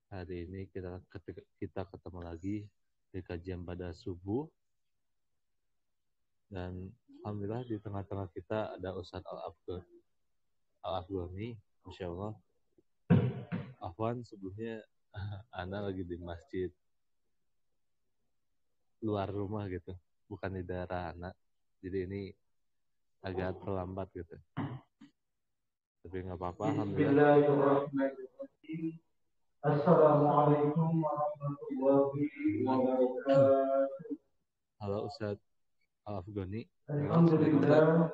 Hari ini kita ketemu lagi di kajian pada subuh, dan alhamdulillah di tengah-tengah kita ada Ustadz Al-Afghani, Masya Allah. Afwan, sebelumnya Ana lagi di masjid luar rumah gitu, bukan di daerah Ana, jadi ini agak terlambat gitu, tapi nggak apa-apa. Alhamdulillah. Bismillahirrahmanirrahim. Assalamualaikum warahmatullahi wabarakatuh. Halo Ustadz Al-Afghani, gimana Assalamualaikum Ustadz? Alhamdulillah.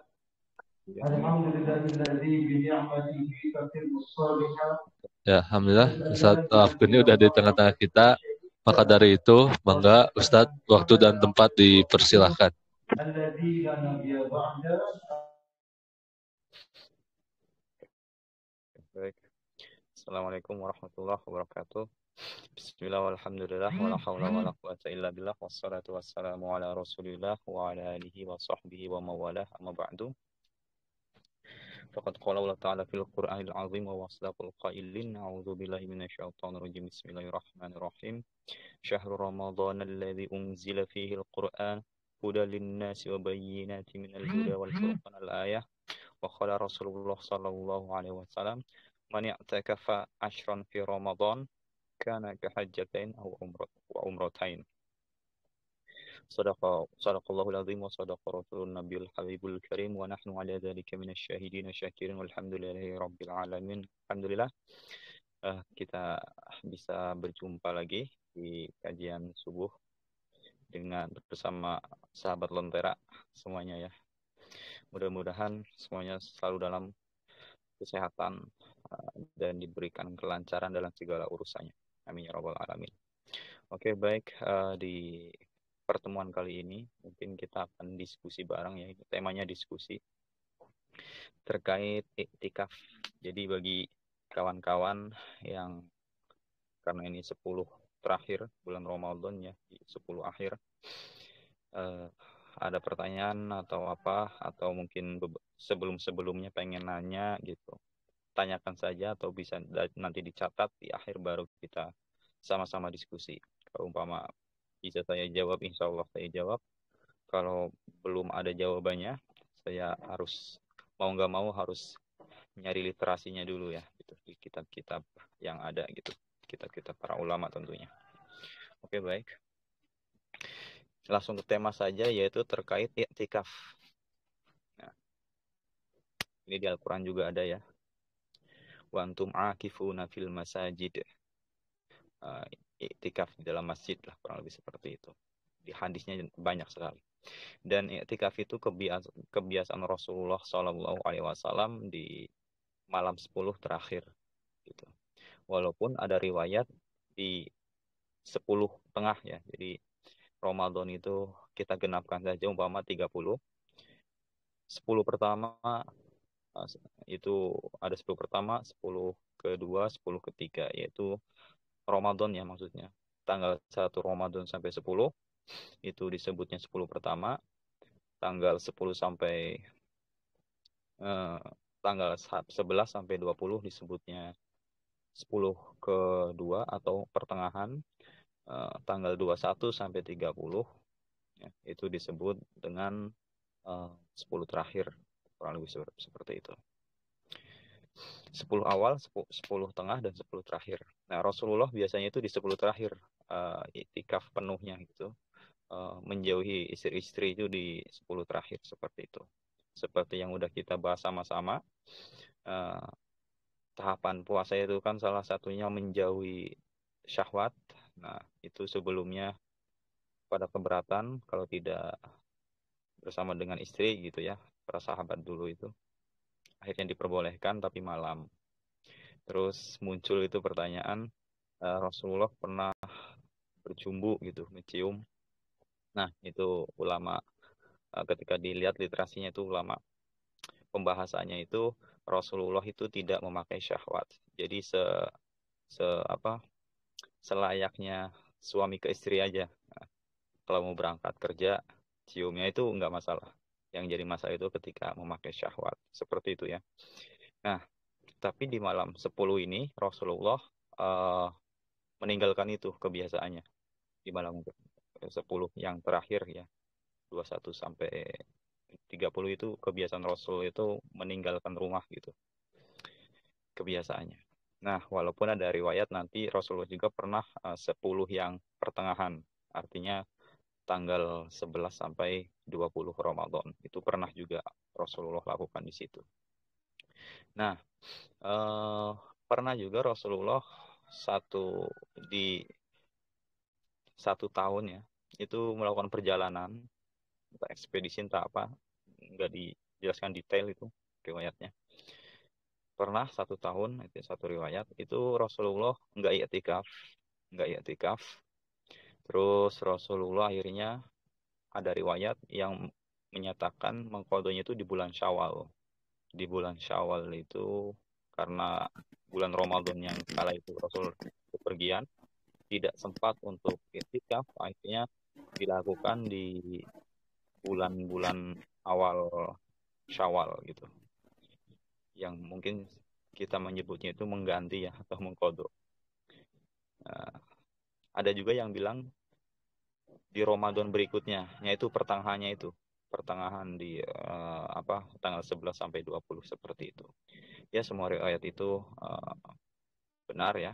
Alhamdulillahilladzi bi ni'matihi tatimmus shalihat. Ya, alhamdulillah Ustadz Al-Afghani udah di tengah-tengah kita. Maka dari itu, mangga Ustadz, waktu dan tempat dipersilahkan. Alladzi la nabiyya ba'da. Baik. Assalamualaikum warahmatullahi wabarakatuh. Bismillah walhamdulillah wala haula wala quwata illa billah wassalatu wassalamu ala Rasulillah wa ala alihi wa sahbihi wa mawalah amma ba'du. Faqad qala Allah ta'ala fil Qur'anil azim wa wasdaqul qailin a'udzu billahi minasyaitonir rajim. Bismillahirrahmanirrahim. Syahrul Ramadan alladzi unzila fihi al-Qur'an hudan lin-nasi wa bayyinatin minal huda wal furqan al-ayah. Wa qala Rasulullah sallallahu alaihi wasallam man i'takafa ashran fi Ramadan kana kahajjatain aw umratain. Sadaqallahul azim wa sadaqa rasulun nabiyul habibul karim wa nahnu ala dzalika minasy syahidin syakirin walhamdulillahi rabbil alamin. Alhamdulillah kita bisa berjumpa lagi di kajian subuh dengan bersama sahabat Lentera semuanya ya. Mudah-mudahan semuanya selalu dalam kesehatan dan diberikan kelancaran dalam segala urusannya. Amin ya rabbal alamin. Oke, baik, di pertemuan kali ini mungkin kita akan diskusi bareng ya. Temanya diskusi terkait iktikaf. Jadi bagi kawan-kawan yang karena ini 10 terakhir bulan Ramadan ya, di 10 akhir, ada pertanyaan atau apa, atau mungkin sebelum-sebelumnya pengen nanya gitu, tanyakan saja atau bisa nanti dicatat di akhir baru kita sama-sama diskusi. Kalau umpama bisa saya jawab, insya Allah saya jawab. Kalau belum ada jawabannya, saya harus mau nggak mau harus nyari literasinya dulu ya, gitu, di kitab-kitab yang ada gitu, kitab-kitab para ulama tentunya. Oke, baik. Langsung ke tema saja, yaitu terkait i'tikaf. Nah, ini di Al-Quran juga ada ya. Wa antum aakifuna fil masajid. I'tikaf di dalam masjid lah, kurang lebih seperti itu. Di hadisnya banyak sekali. Dan i'tikaf itu kebiasaan Rasulullah SAW di malam 10 terakhir gitu. Walaupun ada riwayat di 10 tengah ya. Jadi Ramadan itu kita genapkan saja umpama 30. 10 pertama itu ada 10 pertama, 10 kedua, 10 ketiga, yaitu Ramadan ya maksudnya. Tanggal 1 Ramadan sampai 10 itu disebutnya 10 pertama. Tanggal 10 sampai tanggal 11 sampai 20 disebutnya 10 kedua atau pertengahan. Tanggal 21 sampai 30 ya, itu disebut dengan 10 terakhir, kurang lebih seperti itu. 10 awal, 10 tengah, dan 10 terakhir. Nah, Rasulullah biasanya itu di 10 terakhir iktikaf penuhnya gitu. Menjauhi istri-istri itu di 10 terakhir seperti itu. Seperti yang udah kita bahas sama-sama, tahapan puasa itu kan salah satunya menjauhi syahwat. Nah, itu sebelumnya pada keberatan kalau tidak bersama dengan istri gitu ya, para sahabat dulu itu. Akhirnya diperbolehkan tapi malam. Terus muncul itu pertanyaan, Rasulullah pernah bercumbu gitu, mencium. Nah, itu ulama ketika dilihat literasinya itu ulama pembahasannya itu Rasulullah itu tidak memakai syahwat. Jadi selayaknya suami ke istri aja. Nah, kalau mau berangkat kerja, ciumnya itu enggak masalah. Yang jadi masalah itu ketika memakai syahwat. Seperti itu ya. Nah, tapi di malam 10 ini Rasulullah meninggalkan itu kebiasaannya di malam 10 yang terakhir ya, 21 sampai 30 itu kebiasaan Rasul itu meninggalkan rumah gitu kebiasaannya. Nah, walaupun ada riwayat nanti Rasulullah juga pernah 10 yang pertengahan, artinya tanggal 11 sampai 20 Ramadan. Itu pernah juga Rasulullah lakukan di situ. Nah, pernah juga Rasulullah di 1 tahun ya, itu melakukan perjalanan, entah ekspedisi entah apa, nggak dijelaskan detail itu riwayatnya. Pernah 1 tahun, itu satu riwayat, itu Rasulullah nggak i'tikaf. Terus Rasulullah akhirnya ada riwayat yang menyatakan mengqadhonya itu di bulan Syawal. Di bulan Syawal itu karena bulan Ramadan yang kala itu Rasul bepergian, tidak sempat untuk i'tikaf, akhirnya dilakukan di bulan-bulan awal Syawal gitu. Yang mungkin kita menyebutnya itu mengganti ya, atau mengqadho. Ada juga yang bilang di Ramadan berikutnya, yaitu pertengahan di tanggal 11 sampai 20 seperti itu. Ya, semua riwayat itu benar ya,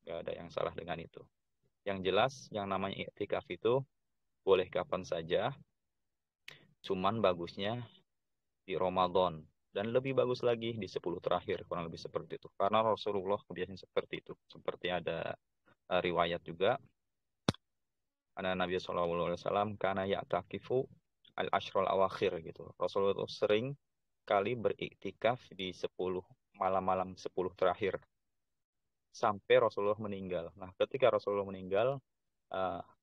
nggak ada yang salah dengan itu. Yang jelas yang namanya i'tikaf itu boleh kapan saja, cuman bagusnya di Ramadan, dan lebih bagus lagi di 10 terakhir, kurang lebih seperti itu. Karena Rasulullah kebiasaan seperti itu. Seperti ada riwayat juga, Nabi SAW karena ya'takifu al-ashrul awakhir gitu. Rasulullah itu sering kali beriktikaf di 10 malam-malam 10 terakhir sampai Rasulullah meninggal. Nah, ketika Rasulullah meninggal,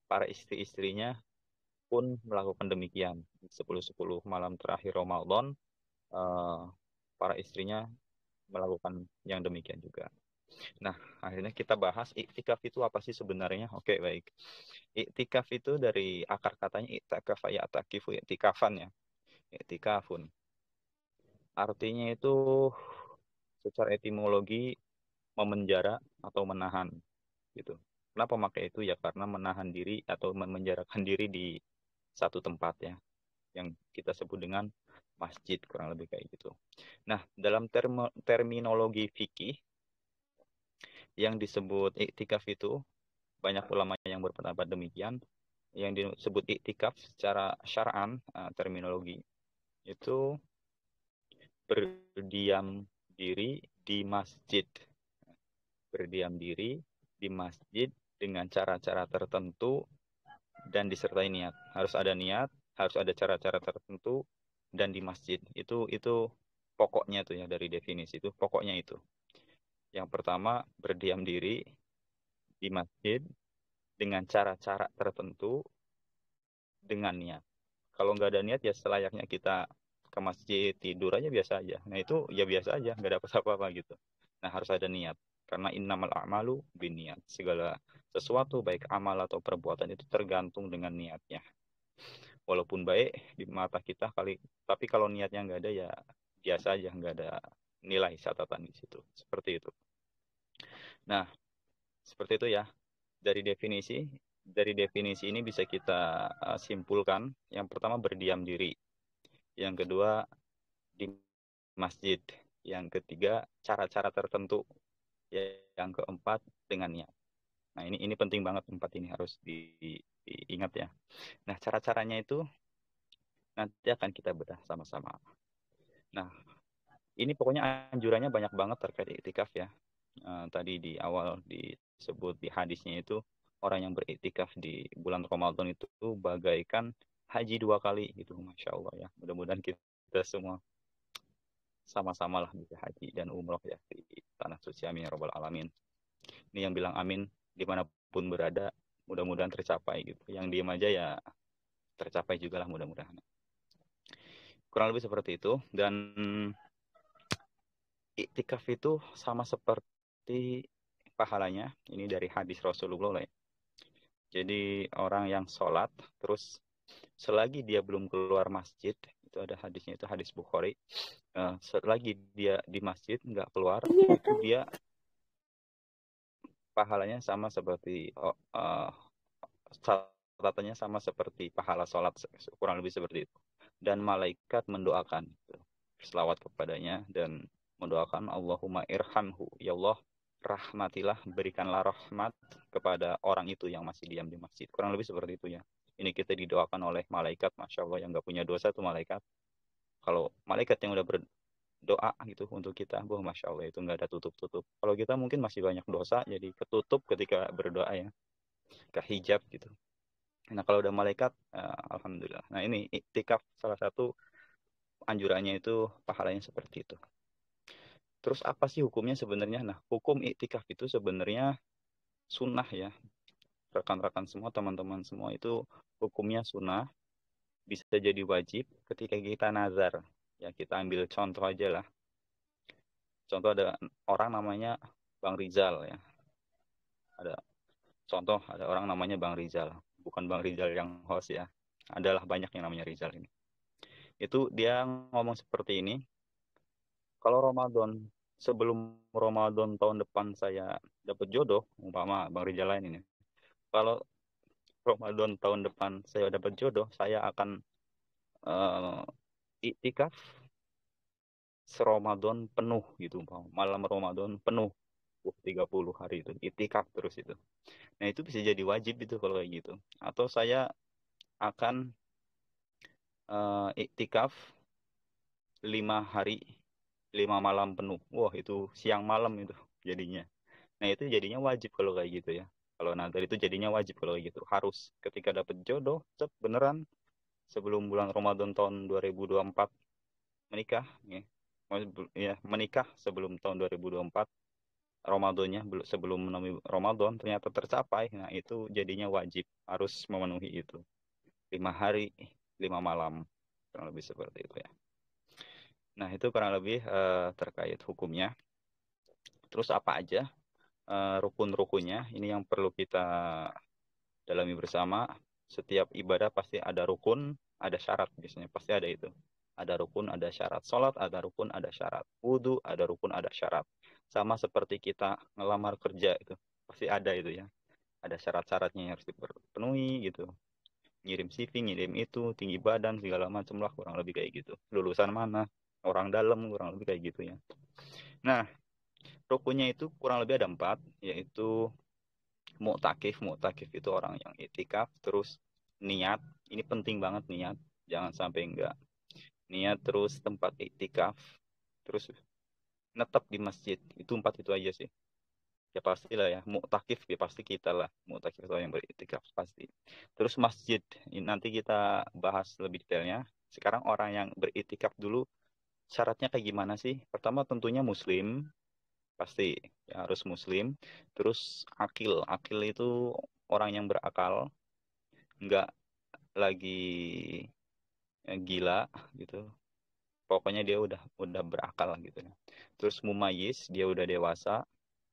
para istri-istrinya pun melakukan demikian. 10 malam terakhir Ramadan, para istrinya melakukan yang demikian juga. Nah, akhirnya kita bahas iktikaf itu apa sih sebenarnya. Oke, baik. Iktikaf itu dari akar katanya i'takafa ya'takifu i'tikafan ya. I'tikafun. Artinya itu secara etimologi memenjara atau menahan gitu. Kenapa pakai itu ya? Karena menahan diri atau memenjarakan diri di satu tempat ya, yang kita sebut dengan masjid, kurang lebih kayak gitu. Nah, dalam terminologi fikih yang disebut iktikaf itu, banyak ulama yang berpendapat demikian. Yang disebut iktikaf secara syar'an, terminologi itu berdiam diri di masjid. Berdiam diri di masjid dengan cara-cara tertentu dan disertai niat. Harus ada niat, harus ada cara-cara tertentu, dan di masjid. Itu pokoknya tuh ya, dari definisi itu pokoknya itu. Yang pertama, berdiam diri di masjid dengan cara-cara tertentu dengan niat. Kalau nggak ada niat ya selayaknya kita ke masjid tidur aja biasa aja. Nah itu ya biasa aja, nggak dapat apa-apa gitu. Nah harus ada niat. Karena innamal a'malu binniyat. Segala sesuatu baik amal atau perbuatan itu tergantung dengan niatnya. Walaupun baik di mata kita tapi kalau niatnya nggak ada ya biasa aja, nggak ada nilai catatan di situ. Seperti itu. Nah, seperti itu ya. Dari definisi ini bisa kita simpulkan. Yang pertama berdiam diri. Yang kedua di masjid. Yang ketiga cara-cara tertentu. Yang keempat dengan niat. Nah, ini penting banget, 4 ini harus diingat ya. Nah, cara-caranya itu nanti akan kita bedah sama-sama. Nah, ini pokoknya anjurannya banyak banget terkait iktikaf ya. Tadi di awal disebut di hadisnya itu, orang yang beriktikaf di bulan Ramadan itu bagaikan haji 2 kali gitu. Masya Allah ya. Mudah-mudahan kita semua sama-sama lah bisa haji dan umroh ya di tanah suci. Amin ya rabbal alamin. Ini yang bilang amin dimanapun berada, mudah-mudahan tercapai gitu. Yang diem aja ya tercapai juga lah mudah-mudahan. Kurang lebih seperti itu. Dan iktikaf itu sama seperti pahalanya, ini dari hadis Rasulullah ya. Jadi orang yang sholat terus selagi dia belum keluar masjid, itu ada hadisnya, itu hadis Bukhari, selagi dia di masjid nggak keluar, itu dia pahalanya sama seperti catatannya sama seperti pahala sholat, kurang lebih seperti itu. Dan malaikat mendoakan selawat kepadanya dan mendoakan Allahumma irhamhu, ya Allah rahmatilah, berikanlah rahmat kepada orang itu yang masih diam di masjid. Kurang lebih seperti itu ya. Ini kita didoakan oleh malaikat, Masya Allah, yang nggak punya dosa tuh malaikat. Kalau malaikat yang udah berdoa gitu untuk kita, Masya Allah, itu nggak ada tutup-tutup. Kalau kita mungkin masih banyak dosa, jadi ketutup ketika berdoa ya, ke hijab gitu. Nah kalau udah malaikat, alhamdulillah. Nah ini iktikaf salah satu anjurannya itu pahalanya seperti itu. Terus apa sih hukumnya sebenarnya? Nah hukum iktikaf itu sebenarnya sunnah ya. Rekan-rekan semua, teman-teman semua, itu hukumnya sunnah. Bisa jadi wajib ketika kita nazar. Ya kita ambil contoh aja lah. Contoh ada orang namanya Bang Rizal ya. Ada orang namanya Bang Rizal. Bukan Bang Rizal yang host ya. Adalah banyak yang namanya Rizal ini. Itu dia ngomong seperti ini. Kalau Ramadan, sebelum Ramadan tahun depan saya dapat jodoh, umpama Bang Rizal lain ini. Kalau Ramadan tahun depan saya dapat jodoh, saya akan iktikaf seramadan penuh gitu, malam Ramadan penuh 30 hari itu iktikaf terus itu. Nah itu bisa jadi wajib itu kalau kayak gitu. Atau saya akan iktikaf 5 hari 5 malam penuh. Wah itu siang malam itu jadinya. Nah itu jadinya wajib kalau kayak gitu ya. Kalau nazar itu jadinya wajib kalau kayak gitu. Harus ketika dapat jodoh, beneran sebelum bulan Ramadan tahun 2024 menikah ya. Ya, menikah sebelum tahun 2024 Ramadannya sebelum menemui Ramadan ternyata tercapai. Nah, itu jadinya wajib harus memenuhi itu. 5 hari, 5 malam. Kurang lebih seperti itu ya. Nah, itu kurang lebih terkait hukumnya. Terus apa aja rukun-rukunnya? Ini yang perlu kita dalami bersama. Setiap ibadah pasti ada rukun, ada syarat biasanya. Pasti ada itu. Ada rukun, ada syarat. Sholat ada rukun, ada syarat. Wudhu ada rukun, ada syarat. Sama seperti kita ngelamar kerja itu. Pasti ada itu ya. Ada syarat-syaratnya yang harus dipenuhi gitu. Ngirim CV, ngirim itu, tinggi badan, segala macam lah. Kurang lebih kayak gitu. Lulusan mana, orang dalam, kurang lebih kayak gitu ya. Nah, rukunnya itu kurang lebih ada 4. Yaitu mu'takif itu orang yang itikaf. Terus niat, ini penting banget niat. Jangan sampai enggak. Niat, terus tempat iktikaf, terus netap di masjid. Itu 4 itu aja sih. Ya pastilah ya, mu'takif ya pasti kita lah. Mu'takif itu yang beriktikaf pasti. Terus masjid, nanti kita bahas lebih detailnya. Sekarang orang yang beriktikaf dulu, syaratnya kayak gimana sih? Pertama tentunya muslim, pasti ya harus muslim. Terus akil itu orang yang berakal, nggak lagi gila gitu. Pokoknya dia udah berakal gitu ya. Terus mumayyiz, dia udah dewasa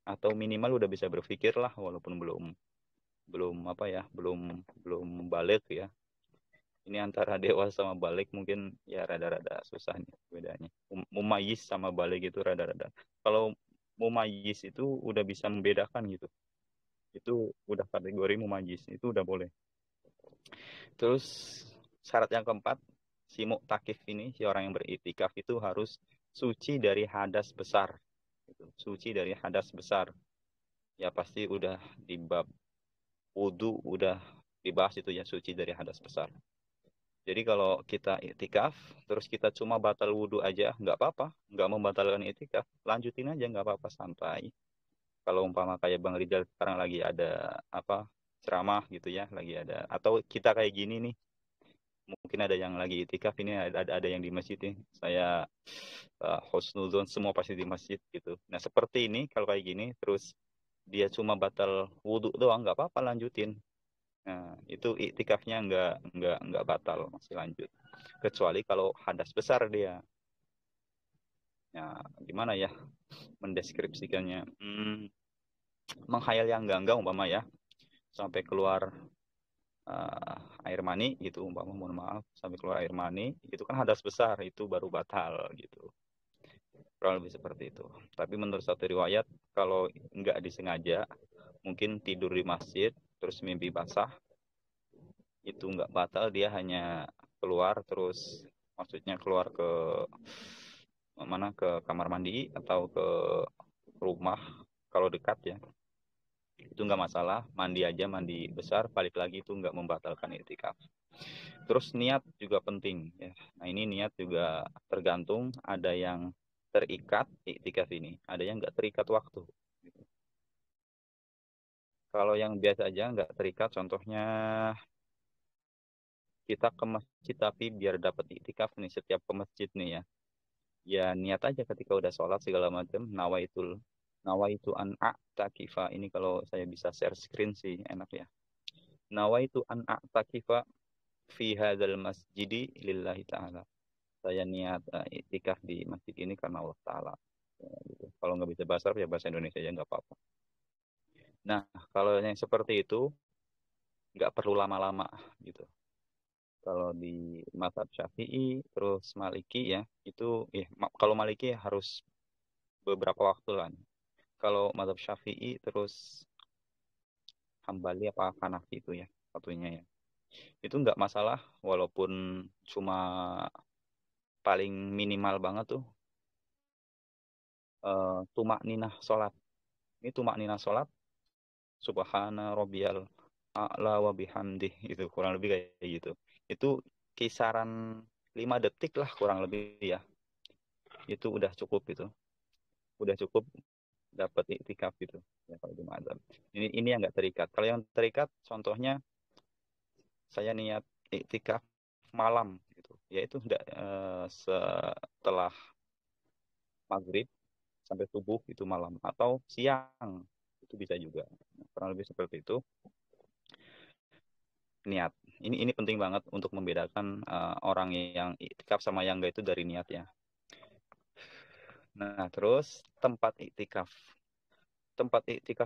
atau minimal udah bisa berpikir lah walaupun belum apa ya, belum balik ya. Ini antara dewasa sama balik mungkin ya rada-rada susah nih bedanya. Mumayyiz sama balik itu rada-rada. Kalau mumayyiz itu udah bisa membedakan gitu. Itu udah kategori mumayyiz, itu udah boleh. Terus syarat yang keempat, si mu'takif ini, si orang yang beriktikaf itu harus suci dari hadas besar. Suci dari hadas besar. Ya pasti udah di bab wudu udah dibahas itu ya, suci dari hadas besar. Jadi kalau kita iktikaf, terus kita cuma batal wudu aja, nggak apa-apa. Nggak membatalkan iktikaf, lanjutin aja nggak apa-apa, santai. Kalau umpama kayak Bang Rizal sekarang lagi ada apa ceramah gitu ya, lagi ada, atau kita kayak gini nih, mungkin ada yang lagi itikaf ini, ada yang di masjid nih. Saya husnuzon semua pasti di masjid gitu. Nah seperti ini kalau kayak gini, terus dia cuma batal wudhu doang, nggak apa-apa, lanjutin. Nah itu iktikafnya nggak batal, masih lanjut. Kecuali kalau hadas besar dia. Nah gimana ya mendeskripsikannya? Menghayal yang enggak umpama ya, sampai keluar air mani gitu umpama, mohon maaf, sampai keluar air mani itu kan hadas besar, itu baru batal gitu, kurang lebih seperti itu. Tapi menurut satu riwayat kalau nggak disengaja mungkin tidur di masjid terus mimpi basah, itu nggak batal, dia hanya keluar terus, maksudnya keluar ke mana, ke kamar mandi atau ke rumah kalau dekat ya, itu nggak masalah, mandi aja, mandi besar balik lagi, itu nggak membatalkan iktikaf. Terus niat juga penting ya. Nah ini niat juga tergantung, ada yang terikat iktikaf ini, ada yang nggak terikat waktu. Kalau yang biasa aja nggak terikat, contohnya kita ke masjid tapi biar dapat iktikaf nih, setiap ke masjid nih ya, ya niat aja ketika udah sholat segala macam, nawaitu an a'takifa. Ini kalau saya bisa share screen sih enak ya. Nawaitu an a'takifa fi hadzal masjidi lillahi ta'ala. Saya niat iktikaf di masjid ini karena Allah Ta'ala. Ya, gitu. Kalau nggak bisa bahasa Arab ya bahasa Indonesia aja nggak apa-apa. Nah, kalau yang seperti itu nggak perlu lama-lama gitu. Kalau di mazhab Syafi'i terus Maliki ya, itu kalau Maliki harus beberapa waktu lah. Kalau mazhab Syafi'i terus Hambali apa Hanafi itu ya, satunya ya. Itu nggak masalah walaupun cuma paling minimal banget tuh tumak ninah sholat. Ini tumak ninah sholat subhana rabbiyal a'la wa bihamdih, itu kurang lebih kayak gitu. Itu kisaran 5 detik lah kurang lebih ya. Itu udah cukup itu. Udah cukup dapat iktikaf gitu. Ya kalau di mazhab. Ini yang nggak terikat. Kalau yang terikat contohnya saya niat iktikaf malam gitu. Yaitu setelah maghrib sampai subuh itu malam, atau siang itu bisa juga. Kurang lebih seperti itu. Niat ini penting banget untuk membedakan orang yang iktikaf sama yang enggak itu dari niat ya. Nah terus tempat iktikaf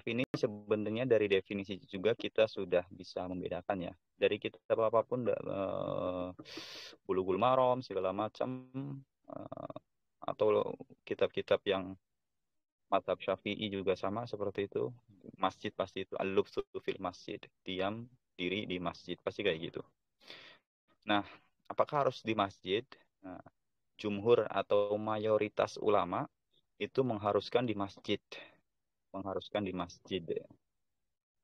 ini sebenarnya dari definisi juga kita sudah bisa membedakan ya, dari kitab apapun, Bulughul Maram segala macam, atau kitab-kitab yang mazhab Syafi'i juga sama seperti itu. Masjid pasti itu al-lubthu fil masjid, diam diri di masjid, pasti kayak gitu. Nah, apakah harus di masjid? Nah, jumhur atau mayoritas ulama itu mengharuskan di masjid. Mengharuskan di masjid.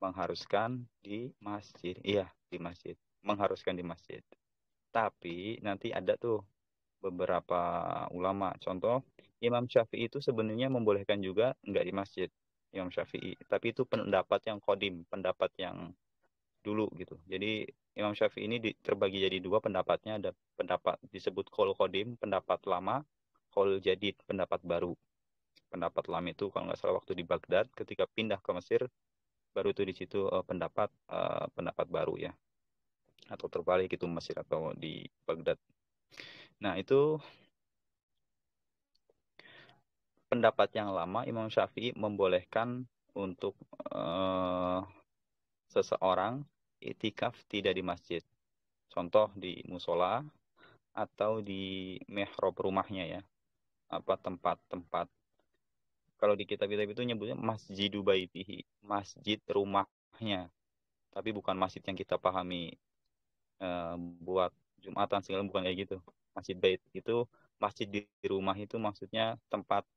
Mengharuskan di masjid. Iya, di masjid. Mengharuskan di masjid. Tapi nanti ada tuh beberapa ulama. Contoh, Imam Syafi'i itu sebenarnya membolehkan juga nggak di masjid. Imam Syafi'i. Tapi itu pendapat yang qadim, pendapat yang dulu gitu. Jadi Imam Syafi'i ini terbagi jadi dua pendapatnya. Ada pendapat disebut qaul qadim, pendapat lama, qaul jadid, pendapat baru. Pendapat lama itu kalau nggak salah waktu di Baghdad, ketika pindah ke Mesir, baru itu di situ pendapat baru ya. Atau terbalik itu Mesir atau di Baghdad. Nah itu pendapat yang lama, Imam Syafi'i membolehkan untuk seseorang iktikaf tidak di masjid. Contoh di musola atau di mihrab rumahnya ya. Apa tempat-tempat. Kalau di kitab-kitab itu nyebutnya masjidu baitihi, masjid rumahnya. Tapi bukan masjid yang kita pahami buat Jumatan segala, bukan kayak gitu. Masjid bait itu masjid di rumah, itu maksudnya tempat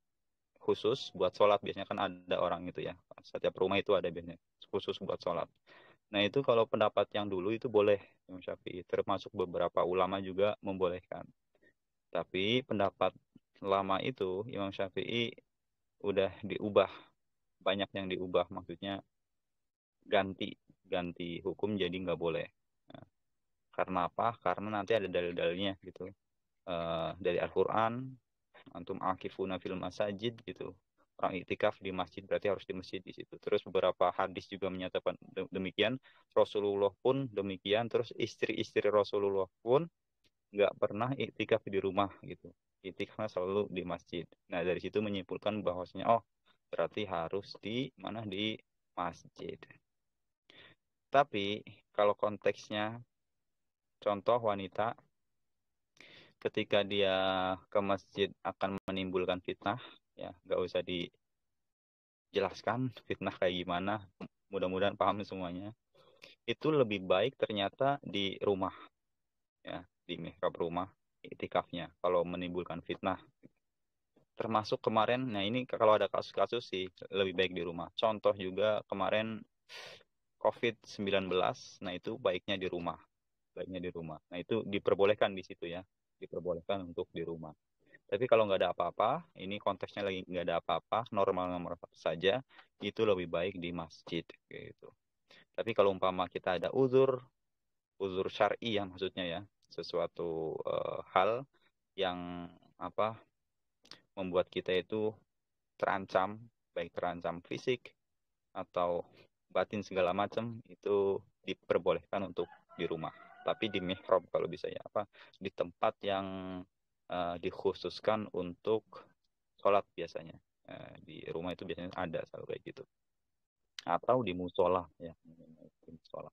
khusus buat sholat. Biasanya kan ada orang itu ya, setiap rumah itu ada biasanya khusus buat sholat. Nah itu kalau pendapat yang dulu itu boleh Imam Syafi'i, termasuk beberapa ulama juga membolehkan. Tapi pendapat lama itu Imam Syafi'i udah diubah, banyak yang diubah, maksudnya ganti hukum jadi nggak boleh. Nah, karena apa? Karena nanti ada dalil-dalilnya gitu. Dari Al-Quran, antum akifuna fil masajid gitu. Orang iktikaf di masjid berarti harus di masjid di situ. Terus beberapa hadis juga menyatakan demikian. Rasulullah pun demikian. Terus istri-istri Rasulullah pun nggak pernah iktikaf di rumah gitu. Iktikafnya selalu di masjid. Nah dari situ menyimpulkan bahwasanya berarti harus di mana, di masjid. Tapi kalau konteksnya contoh wanita ketika dia ke masjid akan menimbulkan fitnah, ya nggak usah dijelaskan fitnah kayak gimana. mudah-mudahan paham semuanya. Itu lebih baik ternyata di rumah, ya, di mihrab rumah iktikafnya kalau menimbulkan fitnah. Termasuk kemarin, nah ini kalau ada kasus-kasus sih lebih baik di rumah. Contoh juga kemarin COVID-19, nah itu baiknya di rumah. Baiknya di rumah. Nah itu diperbolehkan di situ ya. Diperbolehkan untuk di rumah. Tapi kalau nggak ada apa-apa, ini konteksnya lagi nggak ada apa-apa, normal-normal saja, itu lebih baik di masjid gitu. Tapi kalau umpama kita ada uzur syar'i ya maksudnya ya, sesuatu hal yang apa membuat kita itu terancam, baik terancam fisik atau batin segala macam, itu diperbolehkan untuk di rumah. Tapi di mihrab kalau bisa ya, di tempat yang dikhususkan untuk sholat biasanya. Di rumah itu biasanya ada selalu kayak gitu. Atau di musola ya, di musola.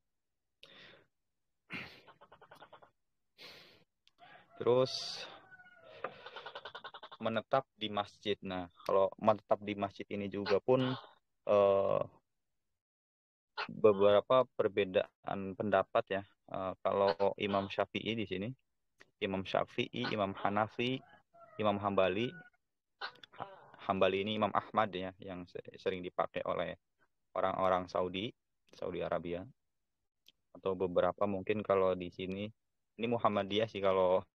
Terus menetap di masjid. Nah, kalau menetap di masjid ini juga pun beberapa perbedaan pendapat ya. Kalau Imam Syafi'i di sini, Imam Syafi'i, Imam Hanafi, Imam Hambali. Hambali ini Imam Ahmad ya, yang sering dipakai oleh orang-orang Saudi Arabia. Atau beberapa mungkin kalau di sini, ini Muhammadiyah sih kalau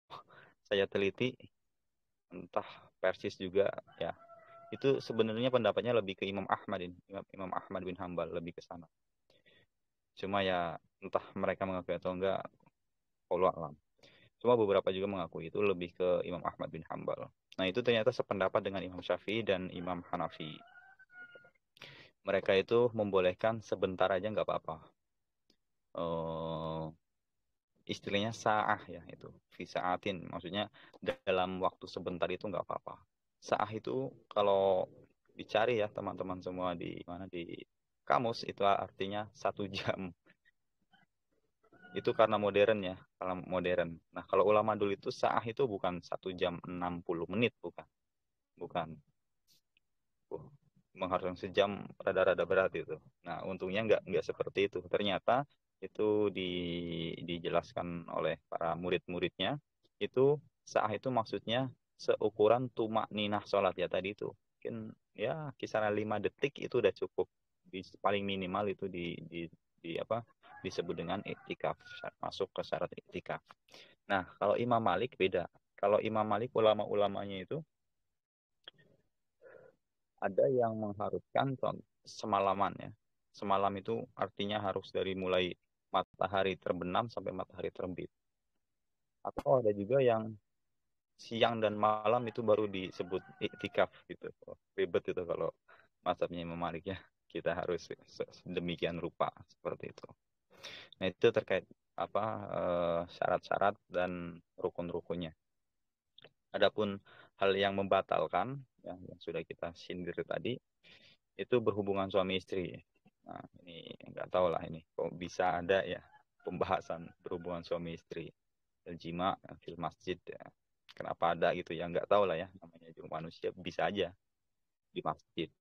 saya teliti, entah persis juga ya. Itu sebenarnya pendapatnya lebih ke Imam Ahmad ini, Imam Ahmad bin Hambal lebih ke sana. Cuma ya entah mereka mengakui atau enggak, wallahu a'lam. Cuma beberapa juga mengaku itu lebih ke Imam Ahmad bin Hambal. Nah itu ternyata sependapat dengan Imam Syafi'i dan Imam Hanafi. Mereka itu membolehkan sebentar aja nggak apa-apa. Istilahnya sa'ah ya itu. Fisa'atin, maksudnya dalam waktu sebentar itu nggak apa-apa. Sa'ah itu kalau dicari ya teman-teman semua di mana di kamus itu artinya 1 jam. Itu karena modern ya, karena modern. Nah kalau ulama dulu itu sa'ah itu bukan 1 jam 60 menit, bukan. Mengharuskan sejam rada-rada berat itu. Nah untungnya nggak seperti itu. Ternyata itu dijelaskan oleh para murid-muridnya, itu sa'ah itu maksudnya seukuran tumak ninah sholat ya tadi itu. Mungkin ya kisaran 5 detik itu udah cukup. Paling minimal itu disebut dengan iktikaf, masuk ke syarat iktikaf. Nah kalau Imam Malik beda. Kalau Imam Malik ulama-ulamanya itu ada yang mengharuskan semalaman ya. Semalam itu artinya harus dari mulai matahari terbenam sampai matahari terbit. Atau ada juga yang siang dan malam itu baru disebut iktikaf gitu. Ribet itu kalau mazhabnya Imam Malik ya. Kita harus demikian rupa seperti itu. Nah itu terkait syarat-syarat dan rukun-rukunnya. Adapun hal yang membatalkan yang sudah kita sindir tadi itu berhubungan suami istri. Nah, ini nggak tahu lah ini kok bisa ada ya pembahasan berhubungan suami istri. Jima fil masjid ya. Kenapa ada gitu ya nggak tahu lah ya, namanya juga manusia, bisa aja di masjid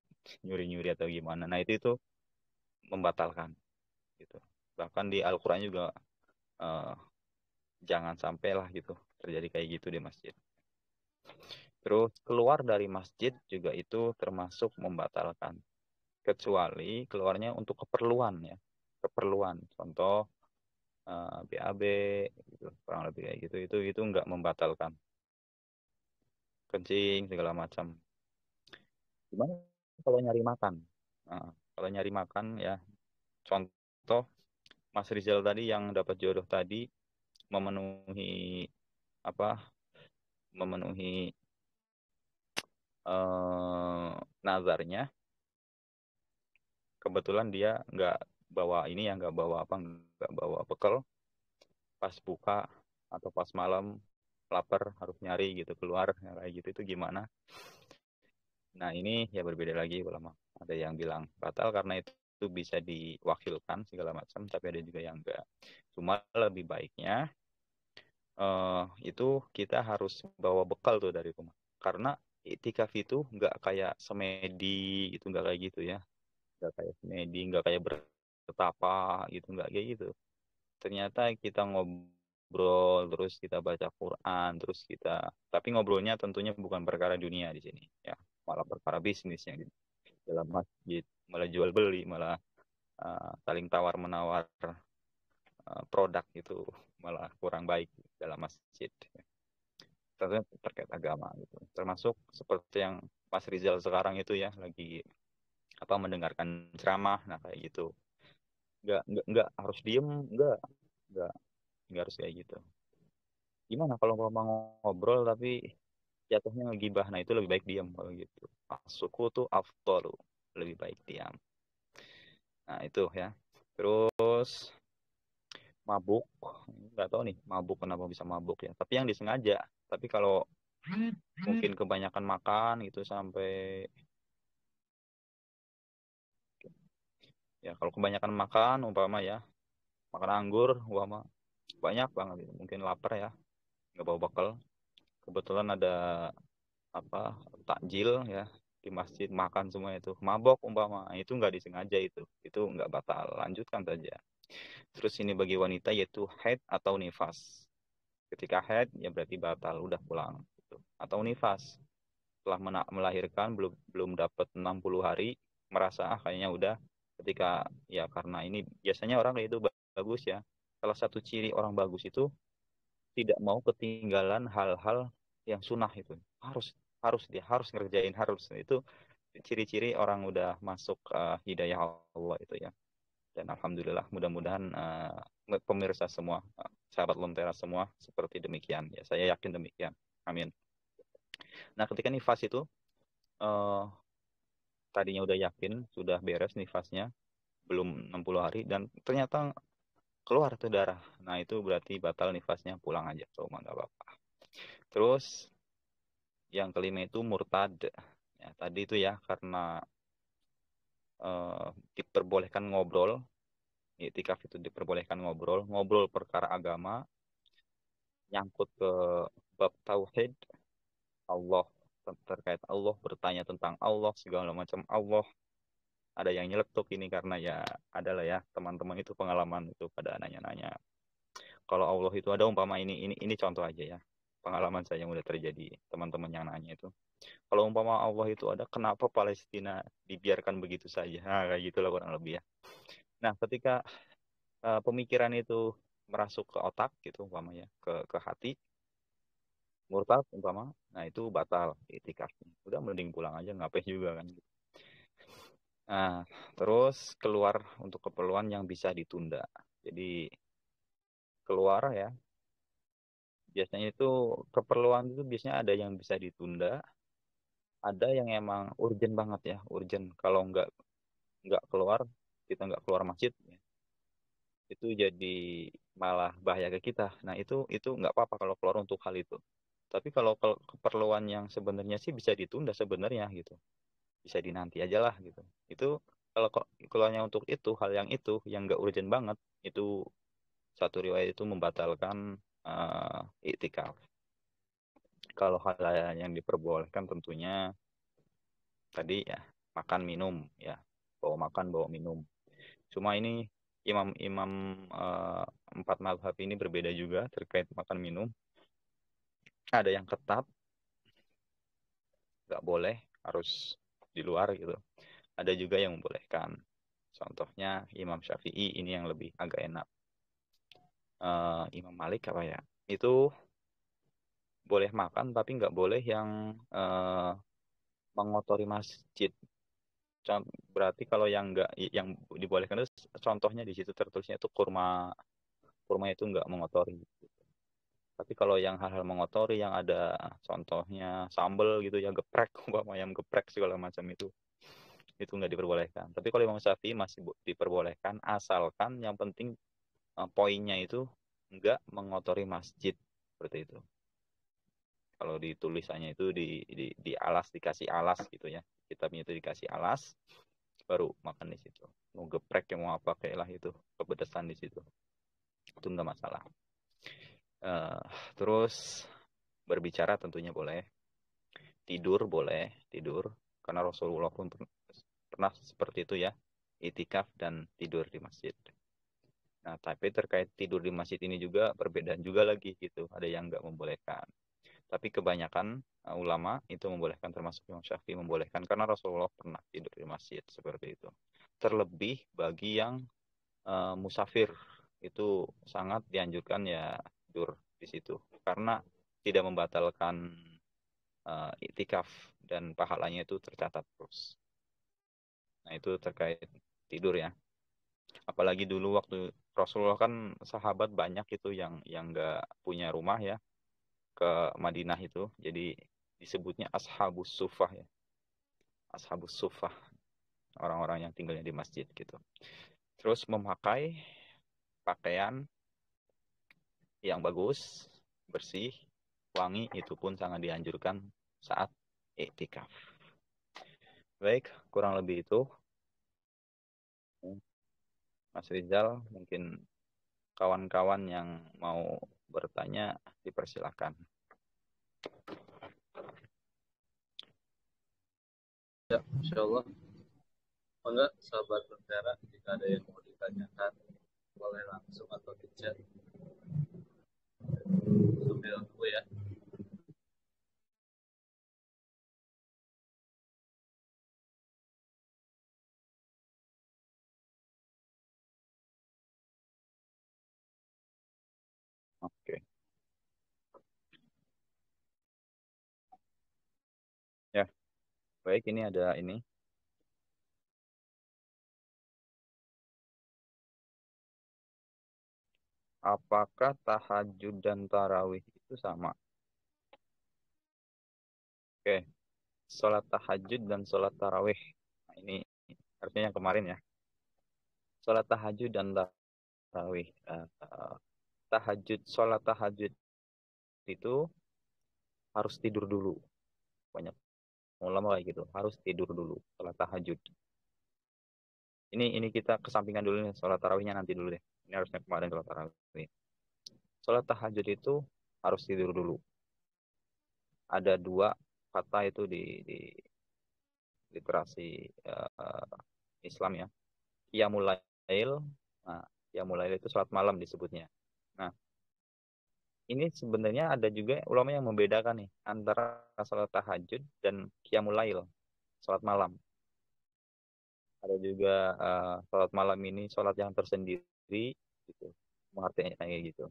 nyuri-nyuri atau gimana. Nah itu membatalkan gitu. Bahkan di Al-Qur'an juga jangan sampai lah gitu terjadi kayak gitu di masjid. Terus keluar dari masjid juga itu termasuk membatalkan, kecuali keluarnya untuk keperluan ya, keperluan, contoh BAB gitu, kurang lebih kayak gitu, itu nggak membatalkan, kencing segala macam. Gimana kalau nyari makan? Nah, kalau nyari makan ya, contoh Mas Rizal tadi yang dapat jodoh tadi memenuhi memenuhi nazarnya, kebetulan dia nggak bawa ini ya, nggak bawa bekal, pas buka atau pas malam lapar harus nyari gitu keluar ya, kayak gitu, itu gimana? Nah ini ya berbeda lagi ulama. Ada yang bilang batal karena itu bisa diwakilkan segala macam, tapi ada juga yang enggak. Cuma lebih baiknya itu kita harus bawa bekal tuh dari rumah. Karena iktikaf itu nggak kayak semedi, itu nggak kayak gitu ya. Nggak kayak semedi, nggak kayak betapa gitu, nggak kayak gitu. Ternyata kita ngobrol, terus kita baca Quran, terus tapi ngobrolnya tentunya bukan perkara dunia di sini, ya, malah perkara bisnisnya gitu. Dalam masjid, malah jual beli, malah saling tawar menawar produk itu malah kurang baik dalam masjid. Tentunya terkait agama gitu. Termasuk seperti yang Mas Rizal sekarang itu ya lagi mendengarkan ceramah, nah kayak gitu. Nggak harus diem, nggak nggak harus kayak gitu. Gimana kalau mau ngobrol tapi jatuhnya ngegibah, nah itu lebih baik diam kalau gitu. Suku tuh afdalu, lebih baik diam. Nah itu ya. Terus mabuk, nggak tahu nih mabuk kenapa bisa mabuk ya. Tapi yang disengaja. Tapi kalau mungkin kebanyakan makan gitu sampai ya, kalau kebanyakan makan umpama ya makan anggur umpama banyak banget gitu. Mungkin lapar ya, nggak bawa bekal. Kebetulan ada takjil ya di masjid, makan semua itu mabok umpama, itu nggak disengaja, itu nggak batal, lanjutkan saja. Terus ini bagi wanita yaitu haid atau nifas. Ketika haid ya berarti batal, udah pulang gitu. Atau nifas setelah melahirkan belum belum dapat 60 hari merasa kayaknya udah, ketika ya karena ini biasanya orang itu bagus ya, salah satu ciri orang bagus itu tidak mau ketinggalan hal-hal yang sunnah. Itu dia harus ngerjain, harus itu ciri-ciri orang udah masuk hidayah Allah itu ya. Dan alhamdulillah mudah-mudahan pemirsa semua, sahabat Lentera semua seperti demikian ya, saya yakin demikian, amin. Nah ketika nifas itu tadinya udah yakin sudah beres nifasnya belum 60 hari dan ternyata keluar tuh darah, nah itu berarti batal nifasnya, pulang aja ke rumah nggak apa-apa. Terus yang kelima itu murtad ya, tadi itu ya karena diperbolehkan ngobrol, iktikaf itu diperbolehkan ngobrol perkara agama, nyangkut ke bab tauhid Allah, terkait Allah, bertanya tentang Allah, segala macam Allah. Ada yang nyeletuk ini karena ya adalah ya teman-teman itu pengalaman itu pada nanya-nanya kalau Allah itu ada, umpama ini contoh aja ya, pengalaman saya yang udah terjadi, teman-teman yang nanya itu, kalau umpama Allah itu ada, kenapa Palestina dibiarkan begitu saja, nah kayak gitulah kurang lebih ya. Nah ketika pemikiran itu merasuk ke otak gitu umpama ya, ke hati, murtad umpama, nah itu batal iktikafnya, udah mending pulang aja, ngapain juga kan. Nah terus keluar untuk keperluan yang bisa ditunda, jadi keluar ya, biasanya itu keperluan itu biasanya ada yang bisa ditunda, ada yang emang urgent banget ya, urgent. Kalau nggak keluar, kita nggak keluar masjid ya, itu jadi malah bahaya ke kita. Nah itu nggak apa-apa kalau keluar untuk hal itu. Tapi kalau keperluan yang sebenarnya sih bisa ditunda sebenarnya gitu, bisa dinanti aja lah gitu. Itu kalau keluarnya untuk itu, hal yang nggak urgent banget, itu satu riwayat itu membatalkan iktikaf. Kalau hal yang diperbolehkan tentunya tadi ya makan minum ya, bawa makan bawa minum. Cuma ini imam-imam empat mazhab ini berbeda juga terkait makan minum. Ada yang ketat, nggak boleh, harus di luar gitu. Ada juga yang membolehkan. Contohnya Imam Syafi'i ini yang lebih agak enak. Imam Malik apa ya? Itu boleh makan tapi nggak boleh yang mengotori masjid. Berarti kalau yang nggak, yang dibolehkan itu contohnya di situ tertulisnya itu kurma, kurma itu nggak mengotori. Tapi kalau yang hal-hal mengotori yang ada contohnya sambel gitu ya, geprek, umpama ayam geprek segala macam itu nggak diperbolehkan. Tapi kalau Imam Syafi'i masih diperbolehkan asalkan yang penting poinnya itu nggak mengotori masjid seperti itu. Kalau di tulisannya itu di alas, dikasih alas gitu ya, kitabnya itu dikasih alas, baru makan di situ. Mau geprek ya mau apa kayak lah itu, kepedesan di situ, itu nggak masalah. Terus berbicara tentunya boleh, tidur boleh, tidur karena Rasulullah pun pernah seperti itu ya, itikaf dan tidur di masjid. Nah, tapi terkait tidur di masjid ini juga perbedaan juga lagi gitu. Ada yang nggak membolehkan. Tapi kebanyakan ulama itu membolehkan, termasuk Imam Syafi'i membolehkan karena Rasulullah pernah tidur di masjid seperti itu. Terlebih bagi yang musafir itu sangat dianjurkan ya tidur di situ karena tidak membatalkan iktikaf dan pahalanya itu tercatat terus. Nah, itu terkait tidur ya. Apalagi dulu waktu Rasulullah kan sahabat banyak itu yang nggak punya rumah ya ke Madinah itu. Jadi disebutnya Ashabus Suffah ya. Ashabus Suffah, orang-orang yang tinggalnya di masjid gitu. Terus memakai pakaian yang bagus, bersih, wangi, itu pun sangat dianjurkan saat iktikaf. Baik, kurang lebih itu. Mas Rizal, mungkin kawan-kawan yang mau bertanya dipersilakan. Ya, insya Allah. Enggak, sahabat Lentera, jika ada yang mau ditanyakan, boleh langsung atau di chat. Sambil tunggu ya. Oke. Ya, baik, ini ada ini. Apakah tahajud dan tarawih itu sama? Oke, sholat tahajud dan sholat tarawih. Nah, ini artinya yang kemarin ya. Sholat tahajud dan tarawih. Sholat tahajud itu harus tidur dulu. Banyak ulama kayak gitu, harus tidur dulu sholat tahajud. Ini kita kesampingkan dulu nih, sholat tarawihnya nanti dulu deh. Ini harusnya kemarin sholat tarawih. Sholat tahajud itu harus tidur dulu. Ada dua kata itu di literasi Islam ya. Qiyamul lail. Nah, qiyamul lail itu sholat malam disebutnya. Nah, ini sebenarnya ada juga ulama yang membedakan nih antara sholat tahajud dan qiyamul lail, sholat malam. Ada juga sholat malam ini sholat yang tersendiri gitu, mengertinya kayak gitu.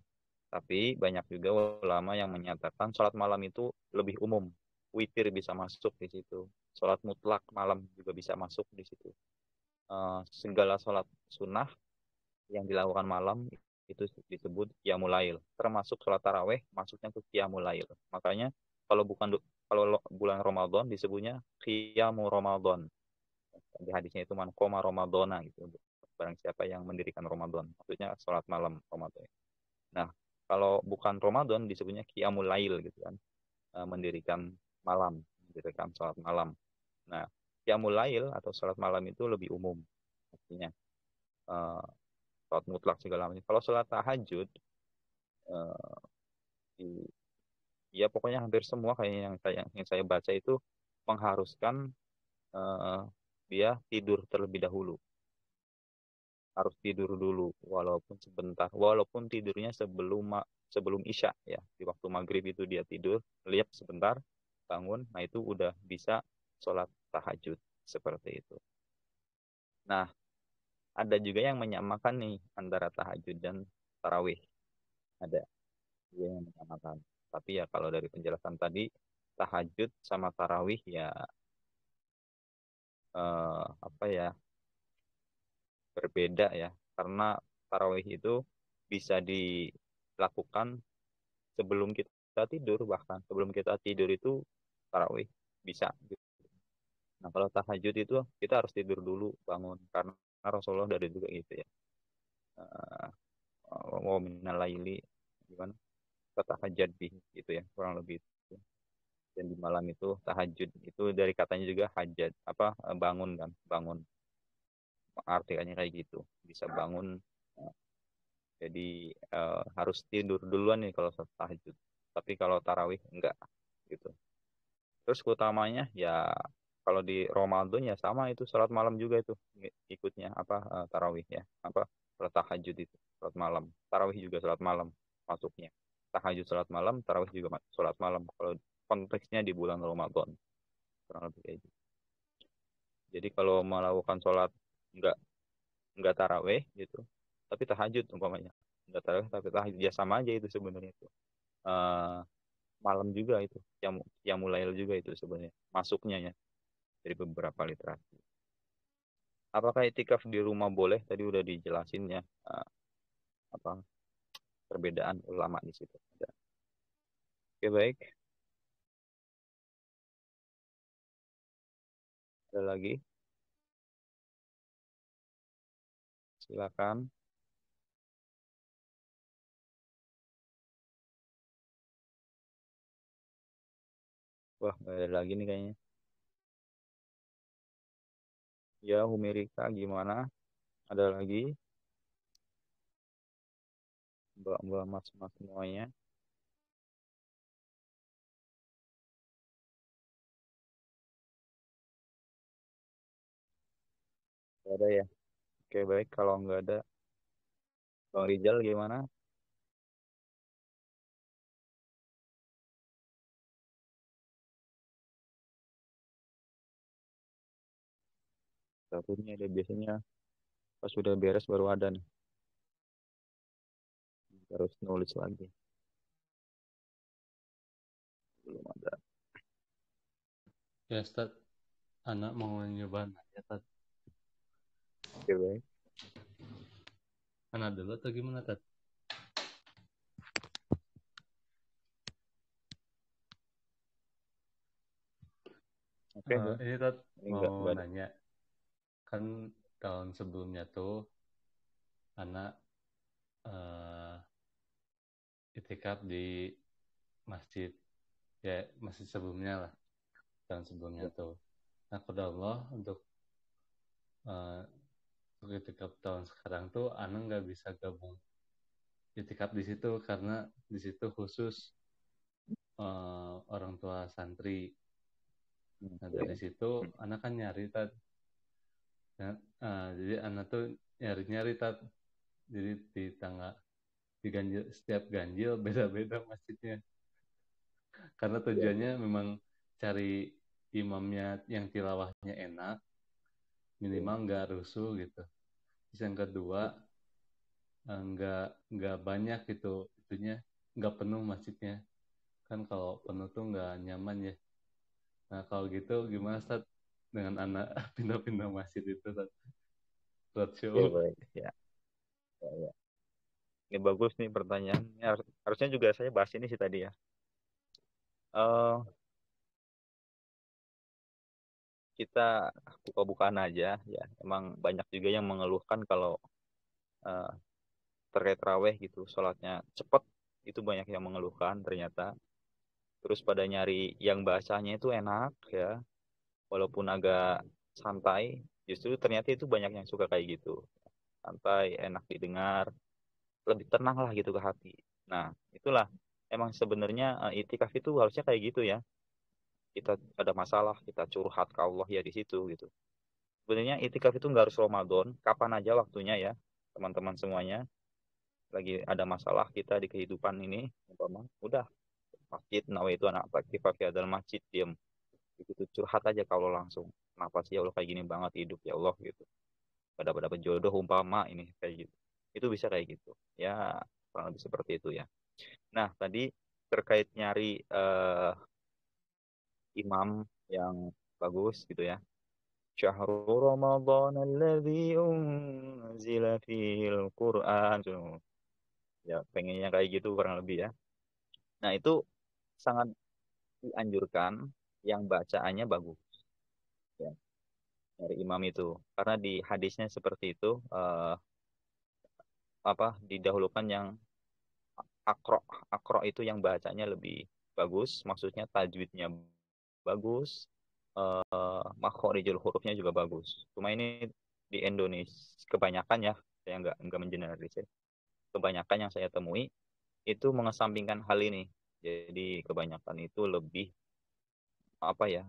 Tapi banyak juga ulama yang menyatakan sholat malam itu lebih umum, witir bisa masuk di situ, sholat mutlak malam juga bisa masuk di situ. Segala sholat sunnah yang dilakukan malam itu disebut qiyamul lail, termasuk sholat taraweh masuknya ke qiyamul lail. Makanya kalau bulan Ramadan disebutnya qiyamul Ramadan. Di hadisnya itu man qoma Ramadana gitu. Barang siapa yang mendirikan Ramadan, maksudnya sholat malam Ramadan. Nah, kalau bukan Ramadan disebutnya qiyamul lail gitu kan. Mendirikan sholat malam. Nah, qiyamul lail atau sholat malam itu lebih umum artinya. Sholat mutlak segala macam. Kalau sholat tahajud ya pokoknya hampir semua kayaknya yang saya baca itu mengharuskan dia tidur terlebih dahulu. Harus tidur dulu walaupun sebentar, walaupun tidurnya sebelum isya ya, di waktu maghrib itu dia tidur lihat sebentar, bangun, nah itu udah bisa sholat tahajud seperti itu. Nah, ada juga yang menyamakan nih antara tahajud dan tarawih, ada yang menyamakan. Tapi ya kalau dari penjelasan tadi, tahajud sama tarawih ya apa ya, berbeda ya, karena tarawih itu bisa dilakukan sebelum kita tidur, bahkan sebelum kita tidur itu tarawih bisa. Nah, kalau tahajud itu kita harus tidur dulu, bangun, karena Rasulullah dari juga gitu ya. Wa minal laili gimana? Tahajjud gitu ya, kurang lebih itu. Dan di malam itu tahajud itu dari katanya juga hajat apa, bangun kan, bangun, artinya kayak gitu, bisa bangun. Jadi harus tidur duluan nih kalau tahajud. Tapi kalau tarawih enggak gitu. Terus utamanya ya Kalau di Ramadan ya sama itu sholat malam juga itu ikutnya tarawih ya sholat tahajud itu sholat malam, tarawih juga sholat malam masuknya, tahajud sholat malam, tarawih juga sholat malam kalau konteksnya di bulan Ramadan kurang lebih kayak gitu. Jadi kalau melakukan sholat nggak nggak tarawih gitu tapi tahajud umpamanya, nggak tarawih tapi tahajud ya sama aja itu sebenarnya itu. Eh, Malam juga itu yang mulai juga itu sebenarnya masuknya ya dari beberapa literasi. Apakah itikaf di rumah boleh? Tadi udah dijelasin ya apa perbedaan ulama di situ. Oke baik, ada lagi? Silakan. Wah, nggak ada lagi nih kayaknya. Ya, Humirika gimana? Ada lagi? Mbak-mbak mas-mas semuanya. Nggak ada ya? Oke baik, kalau nggak ada, Bang Rizal gimana? Takutnya dia biasanya pas sudah beres baru ada nih. Harus nulis lagi. Belum ada. Ya Ustaz, anak mau nyoba nanya Tad. Oke baik. Anak dulu atau gimana Tad? Oke, Bang. Ini Tad Ini mau nggak ada. nanya, kan tahun sebelumnya tuh anak itikaf di masjid, ya masjid sebelumnya lah, tahun sebelumnya Ya. tuh. Nah, kepada Allah uh, untuk itikaf tahun sekarang tuh anak nggak bisa gabung itikaf di situ karena di situ khusus orang tua santri. Nah, dari situ anak kan nyari Tad. Nah, jadi anak tuh nyari-nyari Tad. Jadi di tangga di ganjil, setiap ganjil beda-beda masjidnya. Karena Ya. tujuannya memang cari imamnya yang tilawahnya enak, minimal nggak rusuh gitu. Terus yang kedua, nggak banyak gitu, itunya nggak penuh masjidnya. Kan kalau penuh tuh nggak nyaman ya. Nah kalau gitu gimana Ustaz dengan anak pindah-pindah masjid itu Ustaz? Ya, Roadshow. baik. Ya. Ya, ya. Ini bagus nih pertanyaannya. Harusnya juga saya bahas ini sih tadi ya. Eh kita buka-bukaan aja ya. Emang banyak juga yang mengeluhkan kalau eh, terkait raweh gitu, sholatnya cepet. Itu banyak yang mengeluhkan ternyata. Terus pada nyari yang bahasanya itu enak ya. Walaupun agak santai, justru ternyata itu banyak yang suka kayak gitu. Santai, enak didengar, lebih tenang lah gitu ke hati. Nah, itulah emang sebenarnya itikaf itu harusnya kayak gitu ya. Kita ada masalah, kita curhat ke Allah ya di situ gitu. Sebenarnya itikaf itu nggak harus Ramadan, kapan aja waktunya ya, teman-teman semuanya. Lagi ada masalah kita di kehidupan ini, umpama, udah masjid, nawaitu anak aktif pakai adalah masjid, diam. Begitu curhat aja kalau langsung. Kenapa sih ya Allah kayak gini banget hidup ya Allah gitu. Pada dapat jodoh umpama ini kayak gitu. Itu bisa kayak gitu. Ya, kurang lebih seperti itu ya. Nah, tadi terkait nyari imam yang bagus gitu ya. Syahrul Ramadan alladzi unzila fihil Qur'an. Ya, pengennya kayak gitu kurang lebih ya. Nah, itu sangat dianjurkan yang bacaannya bagus ya, dari imam itu. Karena di hadisnya seperti itu didahulukan yang akro akro itu yang bacanya lebih bagus, maksudnya tajwidnya bagus, makhorijul hurufnya juga bagus. Cuma ini di Indonesia kebanyakan ya, saya nggak mengeneralisir. Kebanyakan yang saya temui itu mengesampingkan hal ini. Jadi kebanyakan itu lebih apa ya?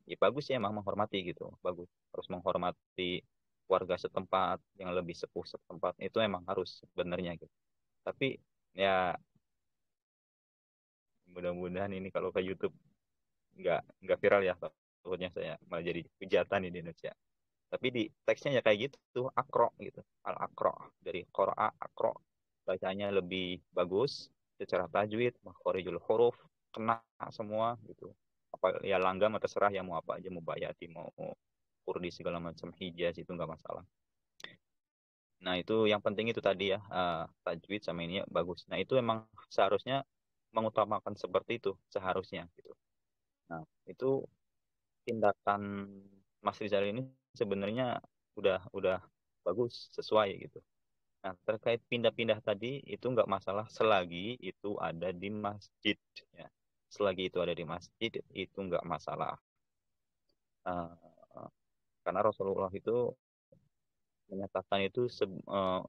ya bagus ya, emang menghormati gitu, bagus, harus menghormati warga setempat yang lebih sepuh setempat, itu emang harus sebenarnya gitu. Tapi ya mudah-mudahan ini kalau ke YouTube nggak viral ya, takutnya saya malah jadi hujatan di Indonesia. Tapi di teksnya ya kayak gitu, akro gitu, al akro, dari qira'a akro, bacanya lebih bagus secara tajwid, makhorijul huruf kena semua gitu. Apa ya, langgam atau terserah, ya mau apa aja, mau bayati, mau kurdi, segala macam, hijaz, itu nggak masalah. Nah itu yang penting itu tadi ya, tajwid sama ini ya bagus. Nah itu emang seharusnya mengutamakan seperti itu seharusnya gitu. Nah itu tindakan Mas Rizal ini sebenarnya udah bagus, sesuai gitu. Nah terkait pindah-pindah tadi itu nggak masalah selagi itu ada di masjid ya. Selagi itu ada di masjid itu nggak masalah. Uh, karena Rasulullah itu menyatakan itu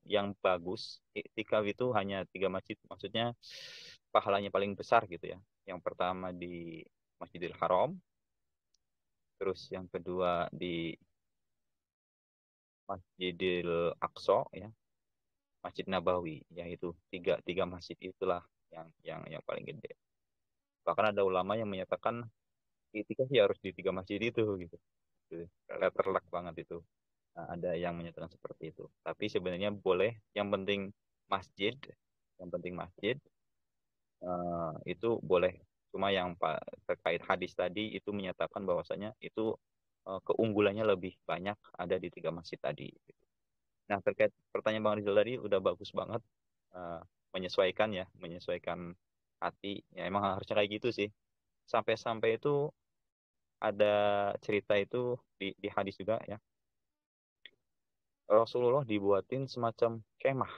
yang bagus iktikaf itu hanya 3 masjid, maksudnya pahalanya paling besar gitu ya. Yang pertama di Masjidil Haram, terus yang kedua di Masjidil Aqsa ya, Masjid Nabawi, yaitu tiga masjid itulah yang paling gede. Bahkan ada ulama yang menyatakan iktikaf ya harus di 3 masjid itu gitu. Letterlock banget itu. Nah, ada yang menyatakan seperti itu. Tapi sebenarnya boleh, yang penting masjid, yang penting masjid itu boleh. Cuma yang terkait hadis tadi itu menyatakan bahwasanya itu keunggulannya lebih banyak ada di 3 masjid tadi. Nah terkait pertanyaan Bang Rizal tadi udah bagus banget, eh, menyesuaikan ya, menyesuaikan hati. Ya emang harusnya kayak gitu sih. Sampai-sampai itu ada cerita itu di hadis juga ya. Rasulullah dibuatin semacam kemah,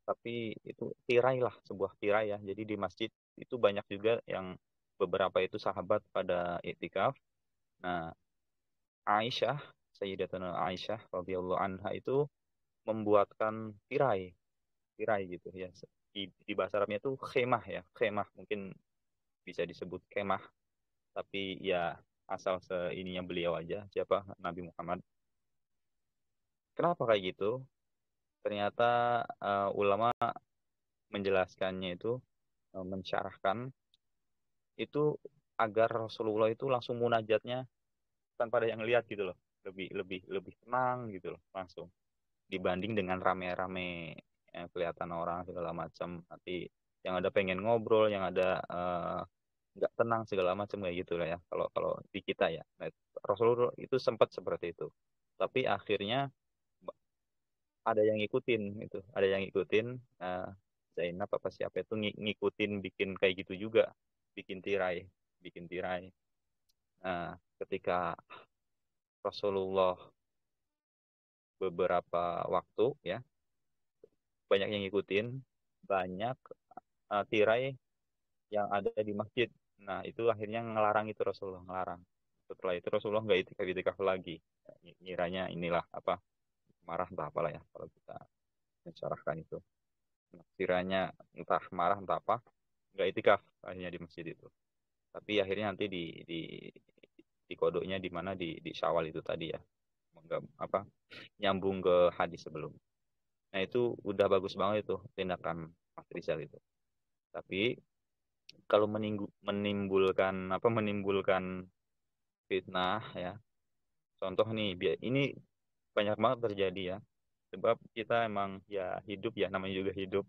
tapi itu tirai lah, sebuah tirai ya. Jadi di masjid itu banyak juga yang beberapa itu sahabat pada iktikaf. Nah, Aisyah, Sayyidatuna Aisyah radhiyallahu anha itu membuatkan tirai, tirai gitu ya. Di bahasa Arabnya itu khemah ya, khemah mungkin bisa disebut kemah, tapi ya asal seininya beliau aja, siapa, Nabi Muhammad. Kenapa kayak gitu? Ternyata ulama menjelaskannya itu, mensyarahkan itu agar Rasulullah itu langsung munajatnya tanpa ada yang lihat gitu loh, lebih lebih lebih tenang gitu loh, langsung dibanding dengan rame-rame kelihatan orang segala macam, nanti yang ada pengen ngobrol, yang ada nggak tenang segala macam kayak gitu lah ya, kalau kalau di kita ya. Nah, Rasulullah itu sempat seperti itu, tapi akhirnya ada yang ngikutin, itu ada yang ngikutin, uh, Zainab apa siapa itu ngikutin bikin kayak gitu juga, bikin tirai, bikin tirai. Nah ketika Rasulullah beberapa waktu ya banyak yang ngikutin, banyak tirai yang ada di masjid. Nah itu akhirnya ngelarang, itu Rasulullah ngelarang. Setelah itu Rasulullah nggak itikaf lagi. Ngiranya inilah apa, marah entah apalah ya kalau kita mencerahkan itu. Nah, kiranya entah marah entah apa, nggak itikaf akhirnya di masjid itu. Tapi akhirnya nanti di kodoknya di mana, di Syawal itu tadi ya. Nggak, apa, nyambung ke hadis sebelum. Nah itu udah bagus banget itu tindakan Mas Rizal itu. Tapi kalau menimbulkan fitnah ya. Contoh nih, ini banyak banget terjadi ya. Sebab kita emang ya hidup ya, namanya juga hidup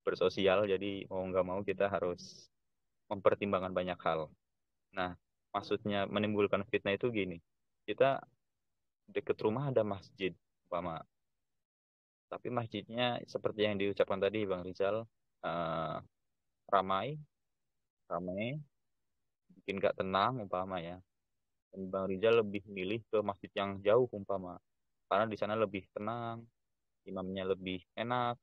bersosial, jadi mau nggak mau kita harus mempertimbangkan banyak hal. Nah, maksudnya menimbulkan fitnah itu gini. Kita deket rumah ada masjid, umpama. Tapi masjidnya seperti yang diucapkan tadi Bang Rizal, eh, ramai, ramai, bikin gak tenang umpama ya. Dan Bang Rizal lebih milih ke masjid yang jauh umpama. Karena di sana lebih tenang, imamnya lebih enak,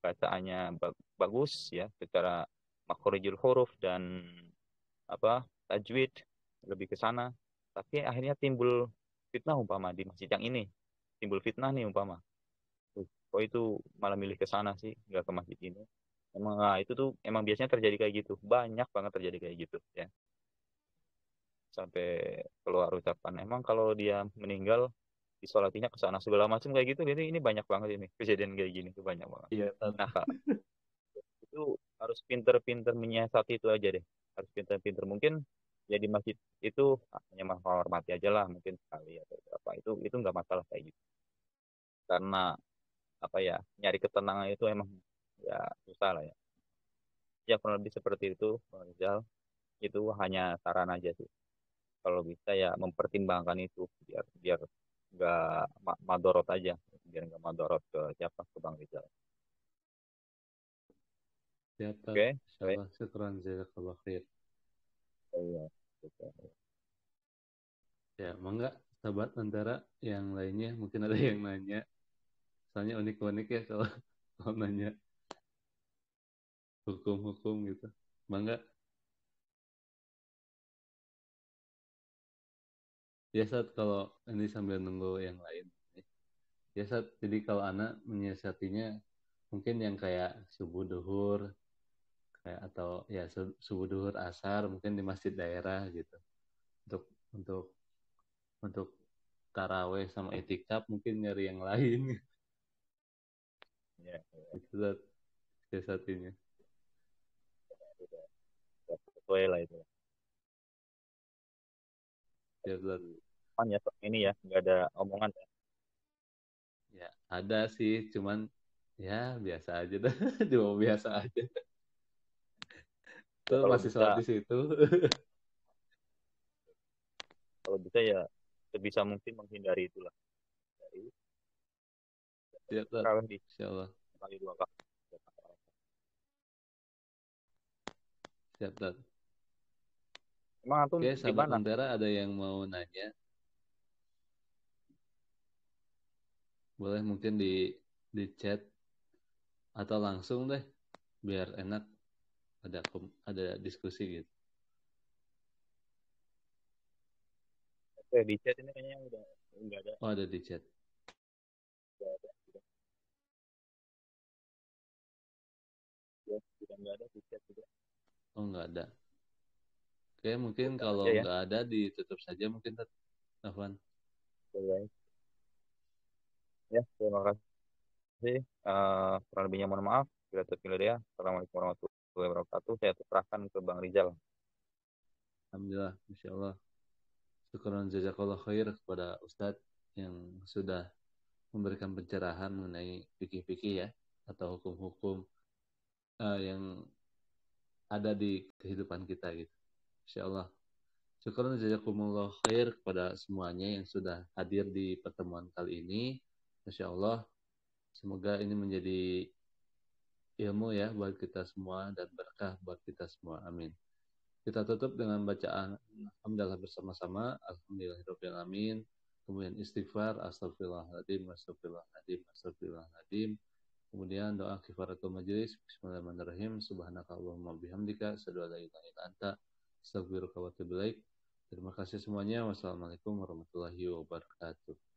bacaannya bagus ya, secara makhorijul huruf dan apa tajwid, lebih ke sana. Tapi akhirnya timbul fitnah umpama di masjid yang ini, timbul fitnah nih umpama. Kok itu malah milih ke sana sih, nggak ke masjid ini. Emang itu tuh emang biasanya terjadi kayak gitu, banyak banget terjadi kayak gitu ya. sampai keluar ucapan emang kalau dia meninggal disolatinya ke sana segala macam kayak gitu. Jadi ini banyak banget ini kejadian kayak gini tuh banyak banget. Iya, Nah Kak, itu harus pinter-pinter menyiasati itu aja deh. Harus pinter-pinter mungkin ya di masjid itu hanya menghormati aja lah mungkin sekali atau apa itu nggak masalah kayak gitu. Karena apa ya nyari ketenangan itu emang ya susah lah ya. Ya kurang lebih seperti itu Bang Rizal. Itu hanya saran aja sih. Kalau bisa ya mempertimbangkan itu biar biar nggak madorot aja biar nggak madorot ke siapa ke Bang Rizal. siap, Tat. Oke, baik. Insyaallah, syukran, jazakallah khair. Oh, iya. Oke. Ya, mangga, sahabat antara yang lainnya, mungkin ada yang nanya. Soalnya unik-unik ya kalau, kalau nanya hukum-hukum gitu. Mangga, biasa kalau ini sambil nunggu yang lain. Biasa, jadi kalau anak menyiasatinya, mungkin yang kayak subuh duhur, kayak atau ya subuh duhur asar, mungkin di masjid daerah gitu. Untuk untuk untuk taraweh sama itikaf mungkin nyari yang lain. Ya, Itu siasatinya. ya, sesuai lah itu. Ya, Zat. Kan ya ini ya nggak ada omongan ya. Ya, ada sih, cuman ya biasa aja dah. Cuma biasa aja. Ya, Tuh masih sholat di situ. kalau bisa ya sebisa mungkin menghindari itulah dari Siap, Zat. tarawih di Insya Allah. kali dua kali. Siap, Zat. Emang antum Oke, di sahabat mana? Lentera ada yang mau nanya? Boleh mungkin di chat atau langsung deh, biar enak ada diskusi gitu. Oke, di chat ini kayaknya udah nggak ada. Oh, ada di chat. Nggak ada. Ya, sudah nggak ada di chat juga. Oh, nggak ada. Oke, mungkin Udah kalau aja ya. nggak ada ditutup saja mungkin, Afwan. Oke, ya, terima kasih. Kurang lebihnya mohon maaf. Bila terpilih ya. Assalamualaikum warahmatullahi wabarakatuh. Saya serahkan ke Bang Rizal. Alhamdulillah, Insya Allah. Syukuran jazakallah khair kepada Ustadz yang sudah memberikan pencerahan mengenai fikih-fikih ya, atau hukum-hukum yang ada di kehidupan kita gitu. Insya Allah. Syukuran jazakumullah khair kepada semuanya yang sudah hadir di pertemuan kali ini. Insya Allah, semoga ini menjadi ilmu ya buat kita semua dan berkah buat kita semua. Amin. Kita tutup dengan bacaan Alhamdulillah bersama-sama. Alhamdulillahirrahmanirrahim. Kemudian istighfar. Astagfirullahaladzim. Astagfirullahaladzim. Astagfirullahaladzim. Kemudian doa kifaratul majlis. Bismillahirrahmanirrahim. Subhanakallahumma bihamdika. Asyhadu an la ilaha illa anta. Astaghfiruka wa atubu ilaik. Terima kasih semuanya. Wassalamualaikum warahmatullahi wabarakatuh.